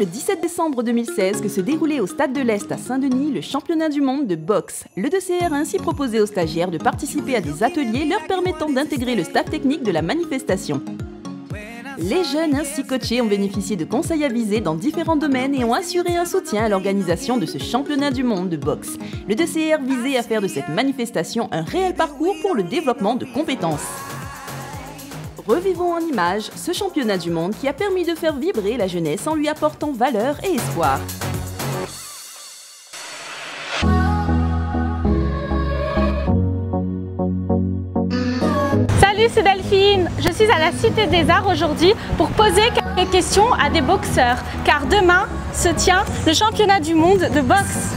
le 17 décembre 2016 que se déroulait au Stade de l'Est à Saint-Denis le championnat du monde de boxe. Le 2CR a ainsi proposé aux stagiaires de participer à des ateliers leur permettant d'intégrer le staff technique de la manifestation. Les jeunes ainsi coachés ont bénéficié de conseils avisés dans différents domaines et ont assuré un soutien à l'organisation de ce championnat du monde de boxe. Le 2CR visait à faire de cette manifestation un réel parcours pour le développement de compétences. Revivons en images ce championnat du monde qui a permis de faire vibrer la jeunesse en lui apportant valeur et espoir. Salut, c'est Delphine. Je suis à la Cité des Arts aujourd'hui pour poser quelques questions à des boxeurs, car demain se tient le championnat du monde de boxe.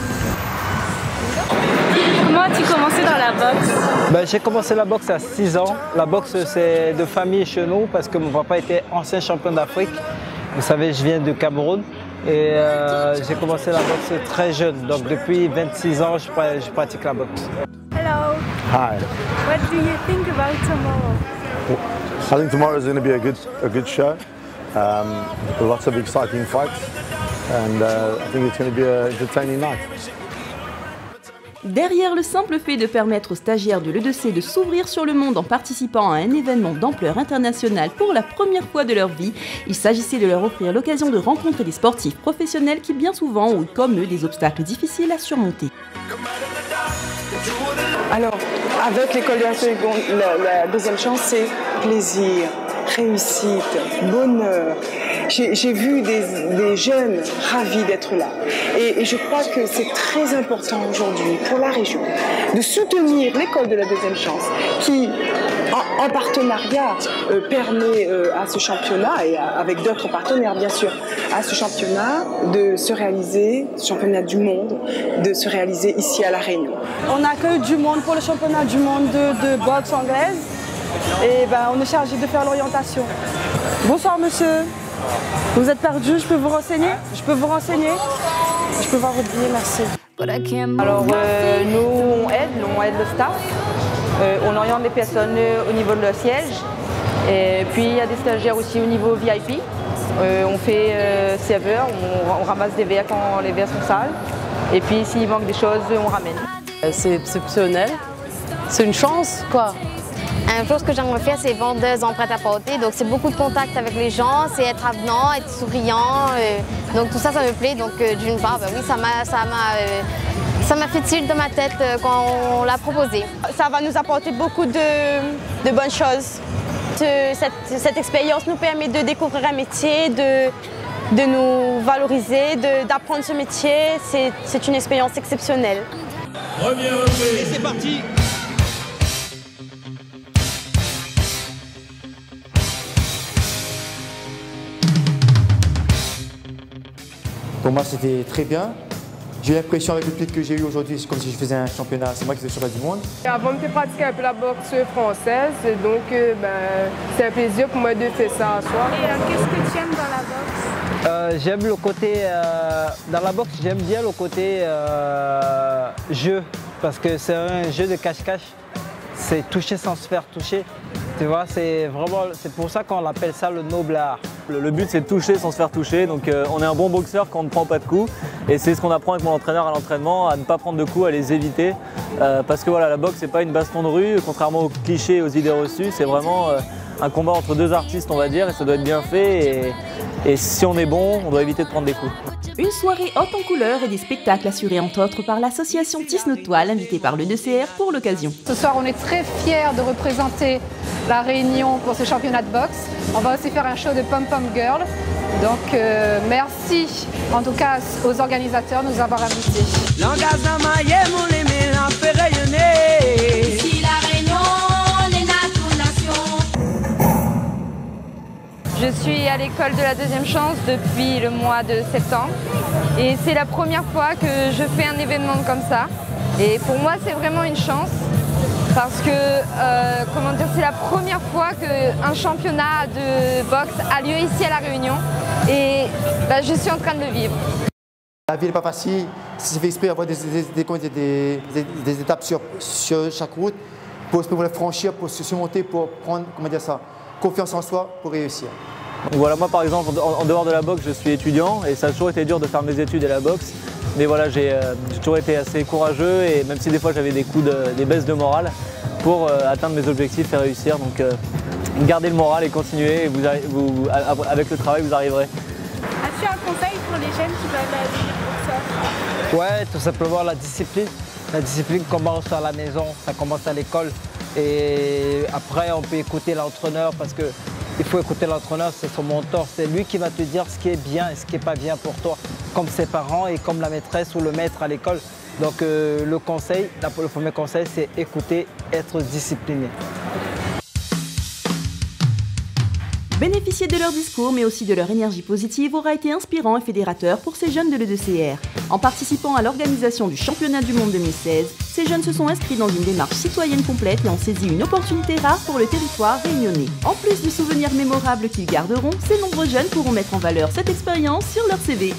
Comment as-tu commencé dans la boxe? J'ai commencé la boxe à 6 ans. La boxe, c'est de famille chez nous parce que mon papa était ancien champion d'Afrique. Vous savez, je viens du Cameroun et j'ai commencé la boxe très jeune. Donc depuis 26 ans, je pratique la boxe. Hello. Hi. What do you think about tomorrow? I think tomorrow is going to be a good show. Lots of exciting fights, and I think it's going to be an entertaining night. Derrière le simple fait de permettre aux stagiaires de l'E2C de s'ouvrir sur le monde en participant à un événement d'ampleur internationale pour la première fois de leur vie, il s'agissait de leur offrir l'occasion de rencontrer des sportifs professionnels qui bien souvent ont eu comme eux des obstacles difficiles à surmonter. Alors, avec l'école de la deuxième chance, c'est plaisir, réussite, bonheur. J'ai vu des jeunes ravis d'être là. Et je crois que c'est très important aujourd'hui pour la région de soutenir l'école de la deuxième chance qui, en partenariat, permet à ce championnat, et avec d'autres partenaires bien sûr, à ce championnat de se réaliser, ce championnat du monde, de se réaliser ici à La Réunion. On accueille du monde pour le championnat du monde de boxe anglaise et on est chargé de faire l'orientation. Bonsoir monsieur, vous êtes perdu, je peux vous renseigner? Je peux vous renseigner? Je peux voir votre billet, merci. Alors nous on aide le staff, on oriente les personnes au niveau de leur siège et puis il y a des stagiaires aussi au niveau VIP. On fait serveur, on ramasse des verres quand les verres sont sales et puis s'il manque des choses on ramène. C'est exceptionnel, c'est une chance quoi. Une chose que j'aimerais faire, c'est vendeuse en prêt-à-porter. Donc c'est beaucoup de contact avec les gens, c'est être avenant, être souriant. Donc tout ça, ça me plaît. Donc d'une part, oui, ça m'a fait tilt dans ma tête quand on l'a proposé. Ça va nous apporter beaucoup de bonnes choses. Cette expérience nous permet de découvrir un métier, de nous valoriser, d'apprendre ce métier. C'est une expérience exceptionnelle. Et c'est parti. Pour moi, c'était très bien. J'ai l'impression avec le pied que j'ai eu aujourd'hui, c'est comme si je faisais un championnat. C'est moi qui faisais le championnat du monde. Avant de pratiquer un peu la boxe française, donc c'est un plaisir pour moi de faire ça ce soir. Et qu'est-ce que tu aimes dans la boxe? J'aime le côté, dans la boxe, j'aime bien le côté jeu, parce que c'est un jeu de cache-cache. C'est toucher sans se faire toucher. Tu vois, c'est pour ça qu'on appelle ça le noble art. Le but c'est de toucher sans se faire toucher, donc on est un bon boxeur quand on ne prend pas de coups et c'est ce qu'on apprend avec mon entraîneur à l'entraînement, à ne pas prendre de coups, à les éviter parce que voilà, la boxe c'est pas une baston de rue, contrairement aux clichés et aux idées reçues, c'est vraiment un combat entre deux artistes on va dire et ça doit être bien fait et si on est bon, on doit éviter de prendre des coups. Une soirée haute en couleurs et des spectacles assurés entre autres par l'association Tisnotoile invitée par le 2CR pour l'occasion. Ce soir, on est très fiers de représenter la Réunion pour ce championnat de boxe. On va aussi faire un show de Pom Pom Girl. Donc merci en tout cas aux organisateurs de nous avoir invités. Ici la Réunion, les nations. Je suis à l'école de la deuxième chance depuis le mois de septembre et c'est la première fois que je fais un événement comme ça. Et pour moi c'est vraiment une chance parce que c'est la première fois qu'un championnat de boxe a lieu ici à La Réunion et je suis en train de le vivre. La vie n'est pas facile, c'est fait exprès d'avoir des étapes sur chaque route pour les franchir, pour se surmonter, pour prendre confiance en soi pour réussir. Donc voilà, moi par exemple, en dehors de la boxe, je suis étudiant et ça a toujours été dur de faire mes études et la boxe. Mais voilà, j'ai toujours été assez courageux et même si des fois j'avais des baisses de morale pour atteindre mes objectifs et réussir. Donc gardez le moral et continuez et avec le travail vous arriverez. As-tu un conseil pour les jeunes qui veulent devenir boxeurs? Ouais, tout simplement la discipline. La discipline commence à la maison, ça commence à l'école. Et après, on peut écouter l'entraîneur parce qu'il faut écouter l'entraîneur, c'est son mentor. C'est lui qui va te dire ce qui est bien et ce qui n'est pas bien pour toi, comme ses parents et comme la maîtresse ou le maître à l'école. Donc le premier conseil, c'est écouter, être discipliné. Bénéficier de leur discours, mais aussi de leur énergie positive, aura été inspirant et fédérateur pour ces jeunes de l'E2CR. En participant à l'organisation du championnat du monde 2016, ces jeunes se sont inscrits dans une démarche citoyenne complète et ont saisi une opportunité rare pour le territoire réunionnais. En plus du souvenir mémorable qu'ils garderont, ces nombreux jeunes pourront mettre en valeur cette expérience sur leur CV.